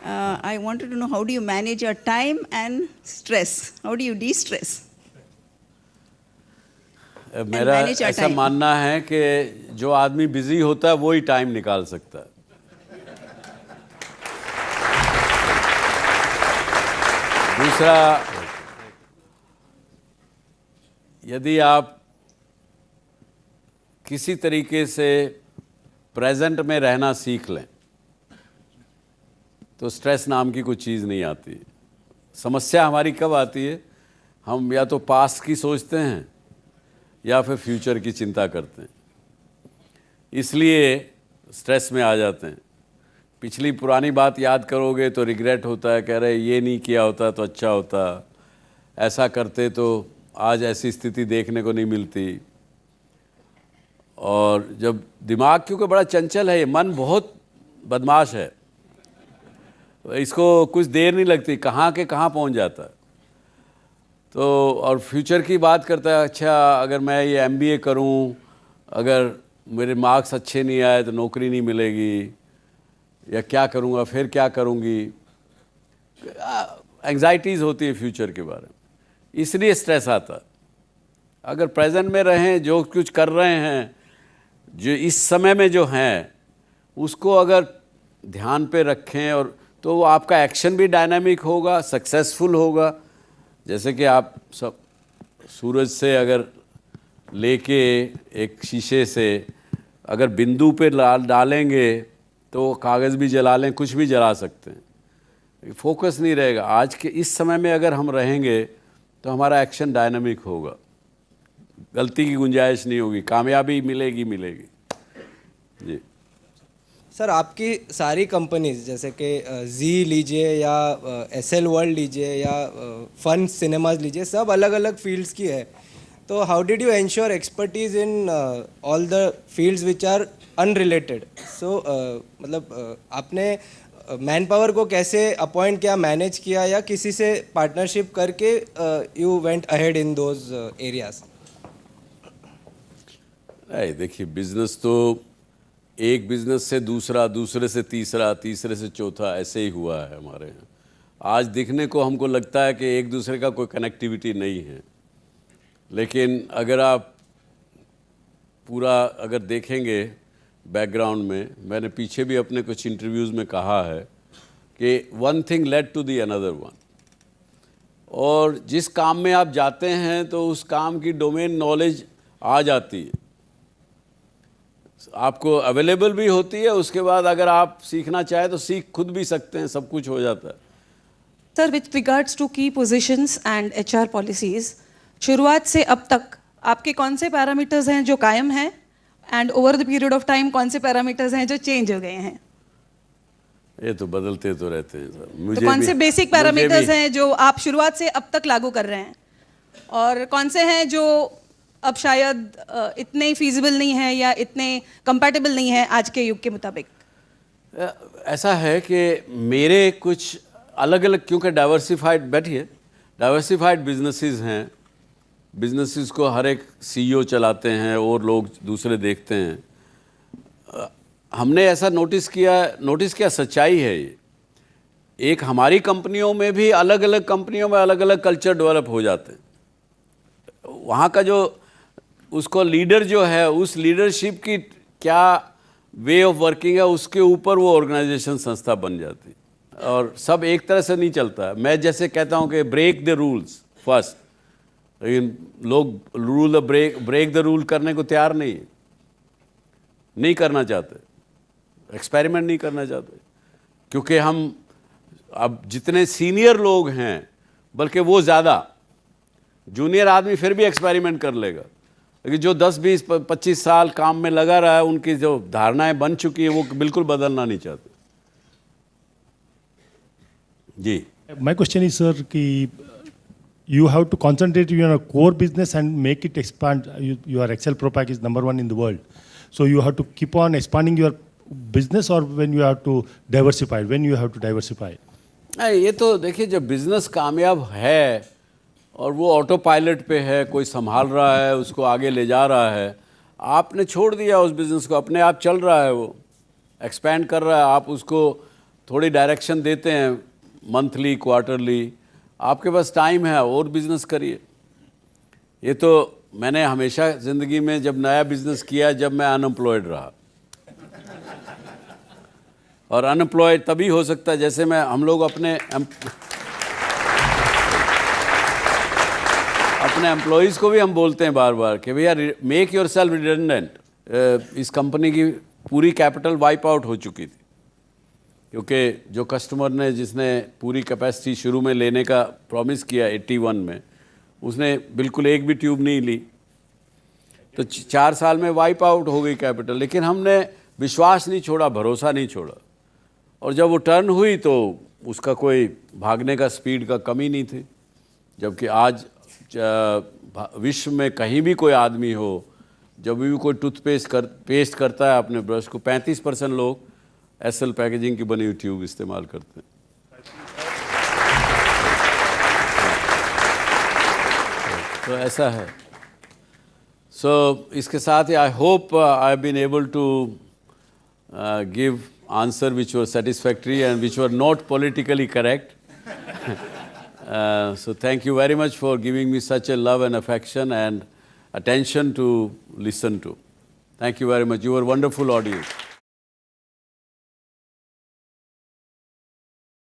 I wanted to know, how do you manage your time and stress? How do you de-stress? मेरा ऐसा मानना है कि जो आदमी बिजी होता है वो ही टाइम निकाल सकता है। दूसरा, यदि आप किसी तरीके से प्रेजेंट में रहना सीख लें तो स्ट्रेस नाम की कोई चीज़ नहीं आती। समस्या हमारी कब आती है? हम या तो पास्ट की सोचते हैं या फिर फ्यूचर की चिंता करते हैं, इसलिए स्ट्रेस में आ जाते हैं। पिछली पुरानी बात याद करोगे तो रिग्रेट होता है, कह रहे ये नहीं किया होता तो अच्छा होता, ऐसा करते तो आज ऐसी स्थिति देखने को नहीं मिलती। और जब दिमाग, क्योंकि बड़ा चंचल है, ये मन बहुत बदमाश है, इसको कुछ देर नहीं लगती, कहाँ के कहाँ पहुँच जाता है। तो और फ्यूचर की बात करता है, अच्छा अगर मैं ये MBA करूं, अगर मेरे मार्क्स अच्छे नहीं आए तो नौकरी नहीं मिलेगी, या क्या करूंगा, फिर क्या करूंगी। एंग्जाइटीज़ होती है फ्यूचर के बारे में, इसलिए स्ट्रेस आता है। अगर प्रेजेंट में रहें, जो कुछ कर रहे हैं, जो इस समय में जो हैं, उसको अगर ध्यान पे रखें और तो वो आपका एक्शन भी डायनामिक होगा, सक्सेसफुल होगा। जैसे कि आप सब सूरज से अगर लेके एक शीशे से अगर बिंदु पे डालेंगे तो कागज़ भी जला लें, कुछ भी जला सकते हैं, फोकस नहीं रहेगा। आज के इस समय में अगर हम रहेंगे तो हमारा एक्शन डायनामिक होगा, गलती की गुंजाइश नहीं होगी, कामयाबी मिलेगी मिलेगी। जी सर, आपकी सारी कंपनीज जैसे कि जी लीजिए या SL वर्ल्ड लीजिए या फन सिनेमाज लीजिए, सब अलग अलग फील्ड्स की है। तो how did you ensure expertise in all the fields which are unrelated? So मतलब आपने मैन पावर को कैसे अपॉइंट किया, मैनेज किया, या किसी से पार्टनरशिप करके you went ahead in those areas? देखिए, बिजनेस तो एक बिजनेस से दूसरा, दूसरे से तीसरा, तीसरे से चौथा, ऐसे ही हुआ है हमारे यहाँ। आज दिखने को हमको लगता है कि एक दूसरे का कोई कनेक्टिविटी नहीं है, लेकिन अगर आप पूरा अगर देखेंगे बैकग्राउंड में, मैंने पीछे भी अपने कुछ इंटरव्यूज़ में कहा है कि one thing led to the another one. और जिस काम में आप जाते हैं तो उस काम की डोमेन नॉलेज आ जाती है, आपको अवेलेबल भी होती है। उसके बाद अगर आप सीखना चाहें तो सीख खुद भी सकते हैं, सब कुछ हो जाता है। सर, विथ रिगार्ड्स टू की पोजीशंस एंड HR पॉलिसीज, शुरुआत से अब तक आपके कौन से पैरामीटर्स हैं जो कायम हैं, and over the period of time कौन से पैरामीटर्स हैं जो चेंज हो गए हैं? ये तो बदलते तो रहते हैं सर। मुझे तो कौन से बेसिक पैरामीटर्स हैं जो आप शुरुआत से अब तक लागू कर रहे हैं, और कौन से हैं जो अब शायद इतने फीजिबल नहीं है या इतने कंपैटिबल नहीं है आज के युग के मुताबिक? ऐसा है कि मेरे कुछ अलग अलग, क्योंकि डाइवर्सिफाइड बिजनेसेस हैं, बिजनेसेस को हर एक CEO चलाते हैं और लोग दूसरे देखते हैं। हमने ऐसा नोटिस किया, सच्चाई है ये। एक हमारी कंपनियों में भी अलग अलग कंपनियों में अलग अलग कल्चर डेवलप हो जाते हैं। वहाँ का जो उसको लीडर जो है, उस लीडरशिप की क्या वे ऑफ वर्किंग है, उसके ऊपर वो ऑर्गेनाइजेशन, संस्था बन जाती है। और सब एक तरह से नहीं चलता है। मैं जैसे कहता हूँ कि ब्रेक द रूल्स फर्स्ट, लेकिन लोग ब्रेक द रूल करने को तैयार नहीं करना चाहते, एक्सपेरिमेंट नहीं करना चाहते, क्योंकि हम अब जितने सीनियर लोग हैं, बल्कि वो ज़्यादा, जूनियर आदमी फिर भी एक्सपेरिमेंट कर लेगा, लेकिन जो 10, 20, 25 साल काम में लगा रहा है, उनकी जो धारणाएं बन चुकी है वो बिल्कुल बदलना नहीं चाहते। जी, माय क्वेश्चन इज सर कि you have to concentrate on your core business and make it expand. Your Excel Pro Pack is #1 in the world, so you have to keep on expanding your business, or when you have to diversify, when you have to diversify? ये तो देखिए, जब business कामयाब है और वो auto pilot पे है, कोई संभाल रहा है, उसको आगे ले जा रहा है, आपने छोड़ दिया उस बिज़नेस को, अपने आप चल रहा है, वो एक्सपैंड कर रहा है, आप उसको थोड़ी डायरेक्शन देते हैं मंथली क्वार्टरली, आपके पास टाइम है और बिजनेस करिए। ये तो मैंने हमेशा ज़िंदगी में जब नया बिजनेस किया जब मैं अनएम्प्लॉयड रहा, और अनएम्प्लॉयड तभी हो सकता है जैसे हम लोग अपने एम्प्लॉयज़ को भी हम बोलते हैं बार बार कि भैया मेक योर सेल्फ रिडंडेंट। इस कंपनी की पूरी कैपिटल वाइप आउट हो चुकी थी, क्योंकि जो कस्टमर ने जिसने पूरी कैपेसिटी शुरू में लेने का प्रॉमिस किया 81 में, उसने बिल्कुल एक भी ट्यूब नहीं ली, तो 4 साल में वाइप आउट हो गई कैपिटल। लेकिन हमने विश्वास नहीं छोड़ा, भरोसा नहीं छोड़ा, और जब वो टर्न हुई तो उसका कोई भागने का स्पीड का कमी नहीं थी। जबकि आज विश्व में कहीं भी कोई आदमी हो, जब भी कोई टूथपेस्ट पेस्ट करता है अपने ब्रश को, 35% लोग एसएल पैकेजिंग की बनी हुई ट्यूब इस्तेमाल करते हैं। तो ऐसा है। इसके साथ ही I hope I have been able to give answer which were satisfactory and which were not politically correct. So thank you very much for giving me such a love and affection and attention to listen to. Thank you very much. You were a wonderful audience.